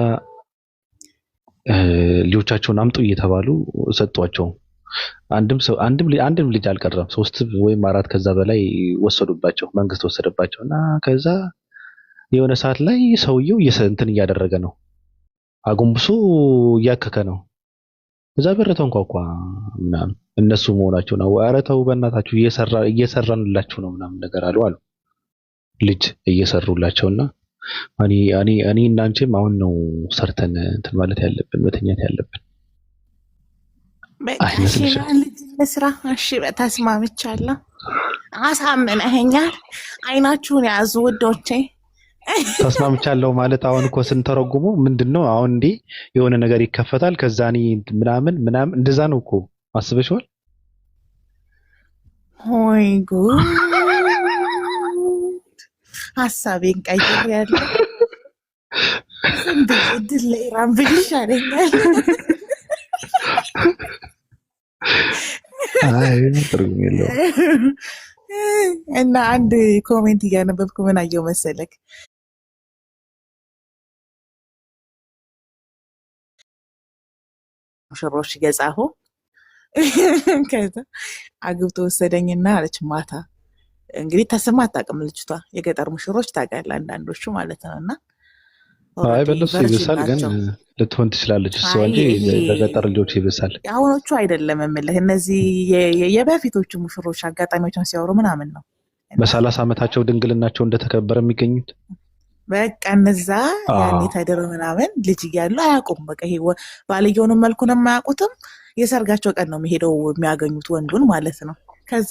ልጆቻቸውን አምጡ እየተባሉ ሰጧቸው። አንድም ልጅ አልቀረም። 3 ወይም 4 ከዛ በላይ ወሰዱባቸው፣ መንግስት ወሰደባቸው። እና ከዛ የሆነ ሰዓት ላይ ሰውየው እንትን እያደረገ ነው፣ አጎንብሶ እያከከ ነው። እዛ በር ተንኳኳ ምናምን እነሱ መሆናቸውን ኧረ ተው በእናታችሁ እየሰራንላችሁ ነው ምናምን ነገር አሉ ልጅ እየሰሩላቸውና እኔ እና አንቺም አሁን ነው ሰርተን እንትን ማለት ያለብን መተኛት ያለብን። ስራ እሺ፣ ተስማምቻለሁ። አሳምነኸኛል። አይናችሁን ያዙ ውዶቼ። ተስማምቻለሁ ማለት አሁን እኮ ስንተረጉሙ ምንድነው? አሁን እንዴ የሆነ ነገር ይከፈታል ከዛ እኔ ምናምን እንደዛ ነው እኮ አስበሽዋል? ሆይ ጉድ! ሀሳቤን ቀይሬያለሁ። እንደ እድል ለኢራን ብል ይሻለኛል። አይ ትርጉም የለውም። እና አንድ ኮሜንት እያነበብኩ ምን አየው መሰለክ? ሙሽሮች እየጻፉ ከዛ አግብቶ ወሰደኝና አለች ማታ። እንግዲህ ተስማ አታውቅም ልጅቷ። የገጠር ሙሽሮች ታውቃለህ አንዳንዶቹ ማለት ነው። እና አይ በለሱ ይብሳል፣ ግን ልትሆን ትችላለች እሷ እንጂ በገጠር ልጆች ይብሳል። አሁኖቹ አይደለም የምልህ፣ እነዚህ የበፊቶቹ ሙሽሮች አጋጣሚዎችን ሲያወሩ ምናምን ነው። በ30 ዓመታቸው ድንግልናቸው እንደተከበረ የሚገኙት በቃ እነዛ ያኔ ተድረው ምናምን ልጅ እያሉ አያውቁም። በቃ ይሄ ባልየውንም መልኩንም አያውቁትም። የሰርጋቸው ቀን ነው የሚሄደው የሚያገኙት ወንዱን ማለት ነው። ከዛ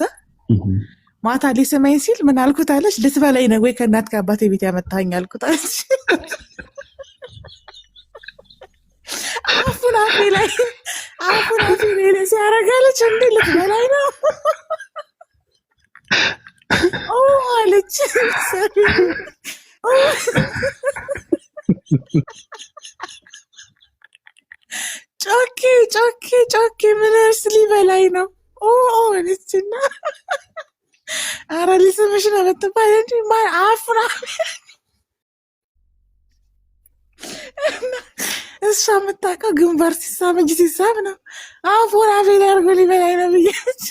ማታ ሊስመኝ ሲል ምን አልኩት አለች፣ ልትበላኝ ነው ወይ ከእናት ከአባቴ ቤት ያመጣኸኝ አልኩት አለች። አፉን አፌ ላይ ሲያረጋለች፣ እንዴ ልትበላኝ ነው አለች። ጮኬ ምንስ ሊበላኝ ነው አለችና ኧረ ሊስምሽ ነው የምትባል እንጂ አፉን እሷ የምታውቀው ግንባር ሲሳም እንጂ ሲሳም ነው። አፉን አፌ ላይ አድርጎ ሊበላኝ ነው ብዬች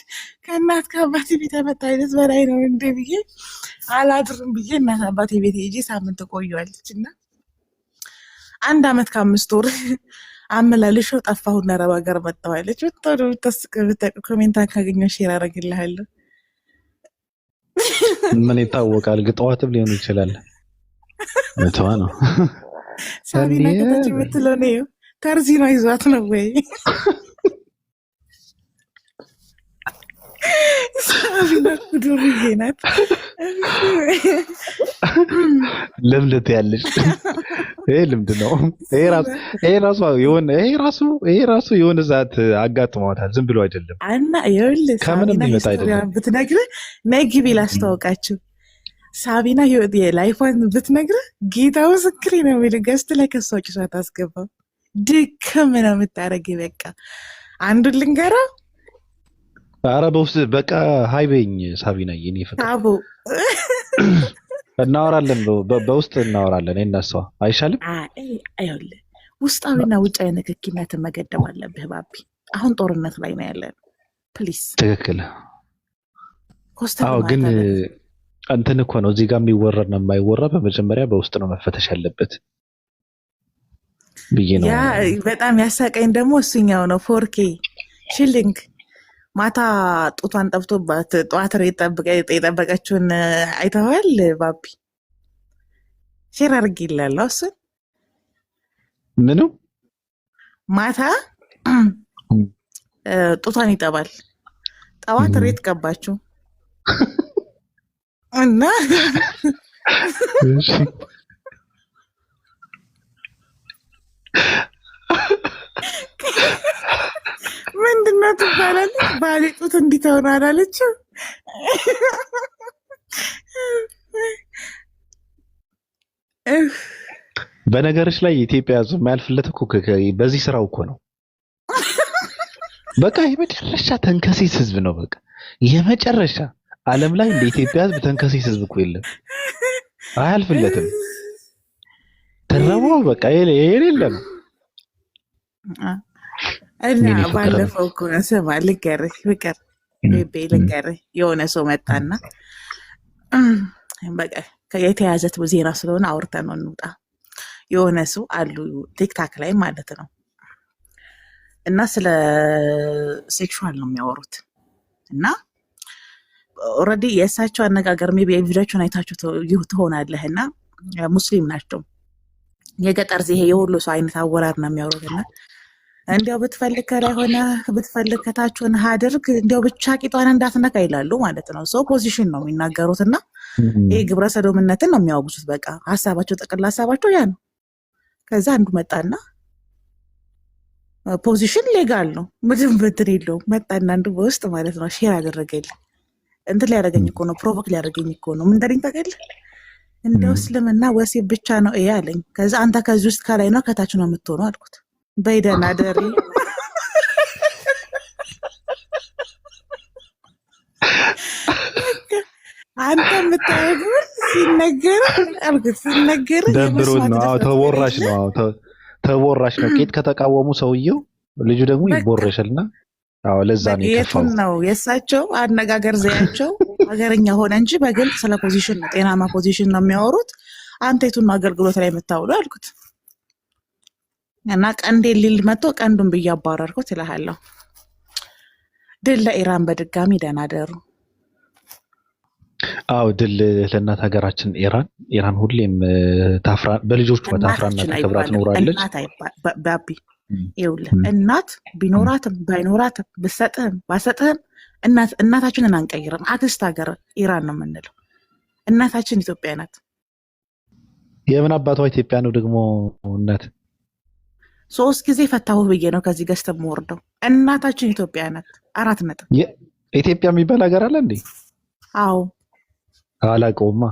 ከእናት ከአባቴ ቤት ያመጣ አይነት በላይ ነው እንዴ ብዬ አላድርም ብዬ እናት አባቴ ቤት ሄጄ ሳምንት ቆየዋለች። እና 1 ዓመት ከ5 ወር አመላልሸው ጠፋሁና አረብ ሀገር መጣዋለች። ወጣው ተስቀ ኮሜንታን ካገኘው ሼር አደርግልሃለሁ። ምን ይታወቃል፣ ግጠዋትም ሊሆን ይችላል። መተዋ ነው ሳቢና ከተች የምትለው ነው። ተርዚኗ ይዟት ነው ወይ? ሳቢና ዱርዬ ናት። ልምድ ያለች ይሄ ልምድ ነው። ይሄ ራሱ የሆነ ዛት አጋጥሟታል። ዝም ብሎ አይደለም እና ይኸውልህ ከምንም ይመጣ አይደለም። ብትነግርህ ነይ ግቢ ላስተዋውቃችሁ። ሳቢና ህይወት የላይፏን ብትነግርህ ጌታ ምስክሬ ነው የሚልህ ገዝት ላይ ከሷ ጭሷ ታስገባው ድክም ነው የምታደርገው። በቃ አንዱን ልንገረው። ኧረ በውስጥ በቃ ሀይ በይኝ ሳቢና፣ የኔ ፍቅር አቦ እናወራለን፣ በውስጥ እናወራለን። እነሷ አይሻልም? ይኸውልህ ውስጣዊና ውጫዊ ንክኪነትን መገደብ አለብህ ባቢ። አሁን ጦርነት ላይ ነው ያለን። ፕሊስ ትክክል። አዎ ግን እንትን እኮ ነው እዚህ ጋር የሚወራና የማይወራ በመጀመሪያ በውስጥ ነው መፈተሽ ያለበት ብዬ ነው። ያ በጣም ያሳቀኝ ደግሞ እሱኛው ነው። 4K ሽሊንግ ማታ ጡቷን ጠብቶባት ጠዋት የጠበቀችውን አይተዋል ባቢ? ሼር አድርጌልሃለሁ እሱን። ምኑ ማታ ጡቷን ይጠባል፣ ጠዋት ሬት ቀባችው እና እሺ ምንድነው ትባላለች? ባሌ ጡት እንዲተውን አላለችም? በነገሮች ላይ የኢትዮጵያ ሕዝብ የማያልፍለት እኮ በዚህ ስራው እኮ ነው። በቃ የመጨረሻ ተንከሲስ ሕዝብ ነው። በቃ የመጨረሻ ዓለም ላይ እንደ ኢትዮጵያ ሕዝብ ተንከሲስ ሕዝብ እኮ የለም። አያልፍለትም። ተረበው በቃ የሌለ ነው። እና ባለፈው እኮ ስማ ልንገርህ ፍቅር ቤቤ ልንገርህ የሆነ ሰው መጣና በቃ የተያዘት ዜና ስለሆነ አውርተን ነው እንውጣ። የሆነ ሰው አሉ ቲክታክ ላይ ማለት ነው እና ስለ ሴክሹዋል ነው የሚያወሩት እና ኦልሬዲ የእሳቸው አነጋገር ሜይ ቢ ቪዲዮቹን አይታችሁ ትሆናለህ እና ሙስሊም ናቸው። የገጠር ይሄ የሁሉ ሰው አይነት አወራር ነው የሚያወሩትና እንዲያው ብትፈልግ ከላይ ሆነ ብትፈልግ ከታች ሆነ አድርግ እንዲያው ብቻ ቂጧን እንዳትነካ ይላሉ ማለት ነው። ሰው ፖዚሽን ነው የሚናገሩት እና ይሄ ግብረ ሰዶምነትን ነው የሚያወጉዙት። በቃ ሀሳባቸው ጠቅላ ሀሳባቸው ያ ነው። ከዛ አንዱ መጣና ፖዚሽን ሌጋል ነው ምንም ብትር የለውም። መጣና አንዱ በውስጥ ማለት ነው ሼር አደረገልኝ። እንትን ሊያደርገኝ እኮ ነው ፕሮቮክ ሊያደርገኝ እኮ ነው። ምን ደረኝ ታውቃለህ? እንዲያው እስልምና ወሲብ ብቻ ነው ይሄ አለኝ። ከዛ አንተ ከዚህ ውስጥ ከላይ ነው ከታች ነው የምትሆነው አልኩት። በይደና ደሪ አንተ የምታደርገው ሲነገር አልኩት ሲነገር ደብሮት ነው። አዎ ተቦራሽ ነው። አዎ ተቦራሽ ነው። ቄት ከተቃወሙ ሰውየው ልጁ ደግሞ ይቦረሻልና አዎ ለዛ ነው የከፋው ነው የእሳቸው አነጋገር ዘያቸው ሀገርኛ ሆነ እንጂ በግልጽ ስለ ፖዚሽን ነው ጤናማ ፖዚሽን ነው የሚያወሩት። አንተ የቱን አገልግሎት ላይ የምታውሉ አልኩት እና ቀንዴ ሊል መጥቶ ቀንዱን ብዬ አባረርኩት እልሃለሁ። ድል ለኢራን በድጋሚ ደህና ደሩ። አዎ ድል ለእናት ሀገራችን ኢራን። ኢራን ሁሌም ታፍራ በልጆቿ ታፍራና ተከብራ ትኖራለች። ባቢ ይኸውልህ እናት ቢኖራትም ባይኖራትም ብሰጥህም ባሰጥህም እናታችንን አንቀይርም። አክስት ሀገር ኢራን ነው የምንለው። እናታችን ኢትዮጵያ ናት። የምን አባቷ ኢትዮጵያ ነው ደግሞ እናት 3 ጊዜ ፈታሁ ብዬ ነው ከዚህ ገዝተህ የምወርደው። እናታችን ኢትዮጵያ ናት። 4 ነጥብ። ኢትዮጵያ የሚባል ሀገር አለ እንዴ? አዎ አላውቀውማ።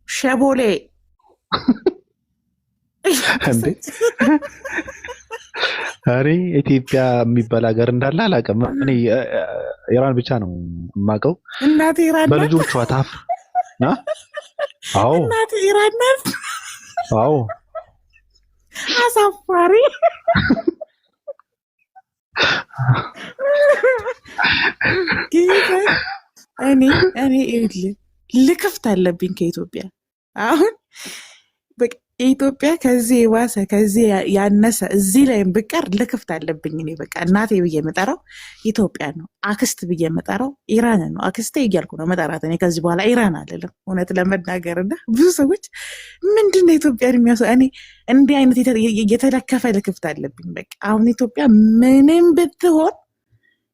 ሸቦሌ እንዴ? አሬ ኢትዮጵያ የሚባል ሀገር እንዳለ አላውቅም። እኔ ኢራን ብቻ ነው የማውቀው። እናት ኢራን በልጆቿ ታፍ አዎ እናት ኢራን ናት። አዎ አሳፋሪ። እኔ ልክፍት አለብኝ ከኢትዮጵያ አሁን ኢትዮጵያ ከዚህ የባሰ ከዚህ ያነሰ እዚህ ላይም ብቀር ልክፍት አለብኝ። እኔ በቃ እናቴ ብዬ የምጠራው ኢትዮጵያ ነው። አክስት ብዬ የምጠራው ኢራን ነው። አክስቴ እያልኩ ነው መጠራት። እኔ ከዚህ በኋላ ኢራን አልልም እውነት ለመናገር እና ብዙ ሰዎች ምንድን ነው ኢትዮጵያን የሚያስ እኔ እንዲህ አይነት የተለከፈ ልክፍት አለብኝ። በቃ አሁን ኢትዮጵያ ምንም ብትሆን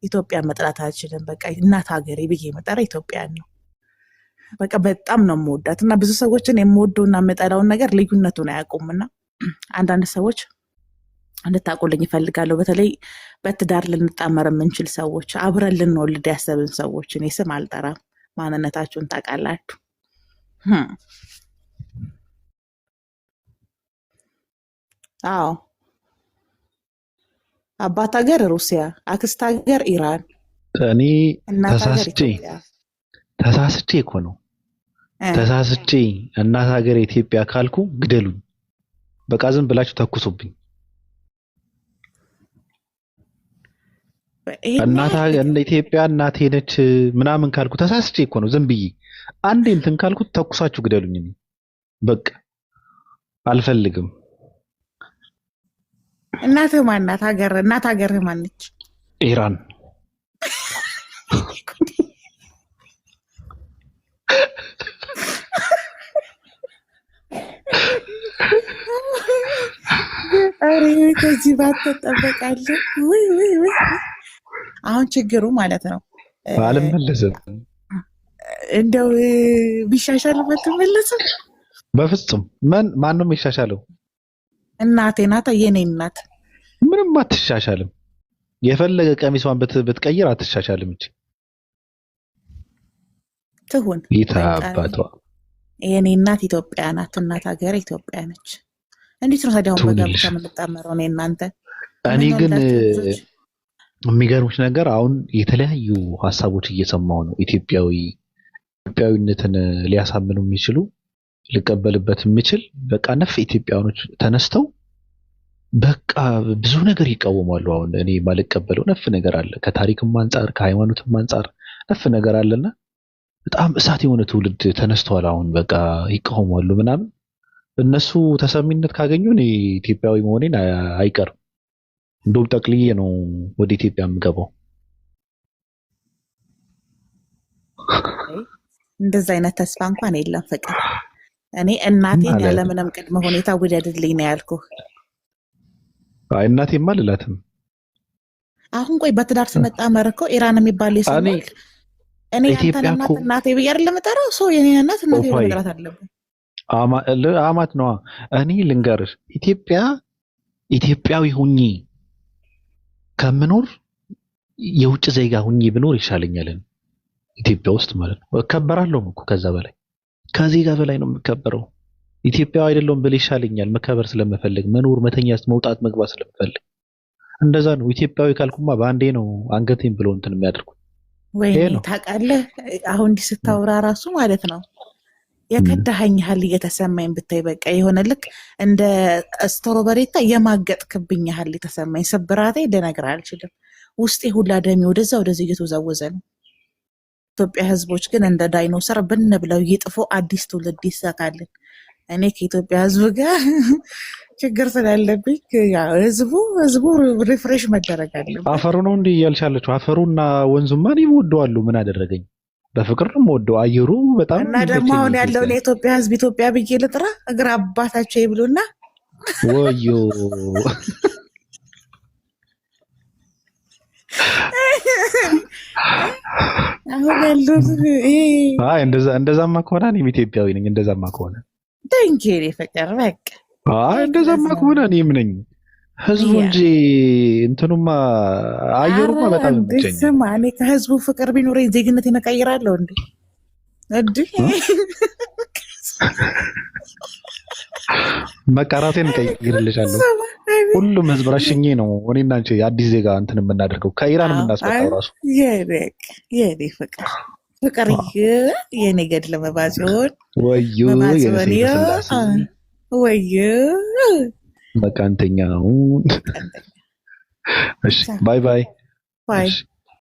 ኢትዮጵያ መጥራት አልችልም። በቃ እናት ሀገሬ ብዬ የምጠራ ኢትዮጵያን ነው። በቃ በጣም ነው የምወዳት እና ብዙ ሰዎችን የምወደውና የምጠላውን ነገር ልዩነቱን አያውቁምና አንዳንድ ሰዎች እንድታውቁልኝ ይፈልጋለሁ። በተለይ በትዳር ልንጣመር የምንችል ሰዎች፣ አብረን ልንወልድ ያሰብን ሰዎች እኔ ስም አልጠራም፣ ማንነታችሁን ታውቃላችሁ። አዎ አባት ሀገር ሩሲያ፣ አክስት ሀገር ኢራን፣ እኔ እናት ሀገር ኢትዮጵያ። ተሳስቼ እኮ ነው ተሳስቼ እናት ሀገር ኢትዮጵያ ካልኩ ግደሉኝ። በቃ ዝም ብላችሁ ተኩሱብኝ። እናት ሀገር ኢትዮጵያ እናቴ ነች ምናምን ካልኩ ተሳስቼ እኮ ነው። ዝም ብዬ አንዴ እንትን ካልኩ ተኩሳችሁ ግደሉኝ። በቃ አልፈልግም። እናትህ ማናት? እናት ሀገርህ ማነች? ኢራን። ከዚህ ባትጠበቃለህ። አሁን ችግሩ ማለት ነው አልመለስም። እንደው ቢሻሻል ባትመለስም በፍጹም ማንም ይሻሻለው? እናቴ ናት፣ የኔ እናት። ምንም አትሻሻልም። የፈለገ ቀሚሷን ብትቀይር አትሻሻልም እንጂ ትሁን። ይታባቷ የኔ እናት ኢትዮጵያ ናት። እናት ሀገር ኢትዮጵያ ነች። እንዴት ነው ታዲያ አሁን በጋብቻ የምንጣመረው እኔ እናንተ? እኔ ግን የሚገርምሽ ነገር አሁን የተለያዩ ሀሳቦች እየሰማሁ ነው። ኢትዮጵያዊነትን ሊያሳምኑ የሚችሉ ልቀበልበት የምችል በቃ ነፍ ኢትዮጵያኖች ተነስተው በቃ ብዙ ነገር ይቃወማሉ። አሁን እኔ ባልቀበለው ነፍ ነገር አለ፣ ከታሪክም አንጻር ከሃይማኖትም አንጻር ነፍ ነገር አለና በጣም እሳት የሆነ ትውልድ ተነስተዋል። አሁን በቃ ይቃወማሉ ምናምን። እነሱ ተሰሚነት ካገኙ እኔ ኢትዮጵያዊ መሆኔን አይቀርም። እንደውም ጠቅልዬ ነው ወደ ኢትዮጵያ የምገባው። እንደዛ አይነት ተስፋ እንኳን የለም ፍቅር። እኔ እናቴን ያለምንም ቅድመ ሁኔታ ውደድልኝ ነው ያልኩህ። አይ እናቴማ ልላትም። አሁን ቆይ በትዳር ስንጣመር እኮ ኢራን የሚባል የሰማል። እኔ ያንተን እናት እናቴ ብዬ አይደል የምጠራው? ሰው የኔ እናት እናቴ ብዬ መጥራት አለብን። አማት ነዋ። እኔ ልንገርሽ ኢትዮጵያዊ ሁኚ ከምኖር የውጭ ዜጋ ሁኚ ብኖር ይሻለኛል። ኢትዮጵያ ውስጥ ማለት ነው እከበራለሁ እኮ ከዛ በላይ ከዜጋ በላይ ነው የምከበረው። ኢትዮጵያዊ አይደለሁም ብል ይሻለኛል። መከበር ስለምፈልግ መኖር፣ መተኛት፣ መውጣት፣ መግባት ስለምፈልግ እንደዛ ነው። ኢትዮጵያዊ ካልኩማ በአንዴ ነው አንገቴን ብሎ እንትን የሚያደርጉ። ወይኔ ታውቃለህ፣ አሁን እንዲህ ስታወራ ራሱ ማለት ነው የከዳኸኝ ያህል እየተሰማኝ ብታይ፣ በቃ የሆነ ልክ እንደ ስትሮበሬታ የማገጥክብኝ ያህል የተሰማኝ ስብራቴ ልነግርህ አልችልም። ውስጤ ሁላ ደሜ ወደዛ ወደዚህ እየተወዛወዘ ነው። ኢትዮጵያ ሕዝቦች ግን እንደ ዳይኖሰር ብን ብለው ይጥፉ፣ አዲስ ትውልድ ይሰካልን። እኔ ከኢትዮጵያ ሕዝብ ጋር ችግር ስላለብኝ ህዝቡ ሪፍሬሽ መደረግ አለበት። አፈሩ ነው እንዲህ እያልሻለችው። አፈሩና ወንዙማ እኔም እወደዋለሁ። ምን አደረገኝ? በፍቅር ነው የምወደው። አየሩ በጣም እና ደግሞ አሁን ያለውን የኢትዮጵያ ሕዝብ ኢትዮጵያ ብዬ ልጥራ? እግር አባታቸው ይብሉና ወዮ አሁን ያሉት እንደዛማ ከሆነ እኔም ኢትዮጵያዊ ነኝ። እንደዛማ ከሆነ ደንጌሬ ፍቅር በቃ እንደዛማ ከሆነ እኔም ነኝ ህዝቡ እንጂ እንትኑማ አየሩማ በጣም ይመቸኛል። ስማ እኔ ከህዝቡ ፍቅር ቢኖረኝ ዜግነቴን እቀይራለሁ እንዴ? መቃራቴን እቀይርልሻለሁ። ሁሉም ህዝብ ረሽኜ ነው እኔና አንቺ አዲስ ዜጋ እንትን የምናደርገው ከኢራን የምናስመጣው ራሱ። የኔ ፍቅር የኔ ገድለ መባጽዮን ወዮ ወዮ በቃ አንተኛ ነው። እሺ ባይ ባይ።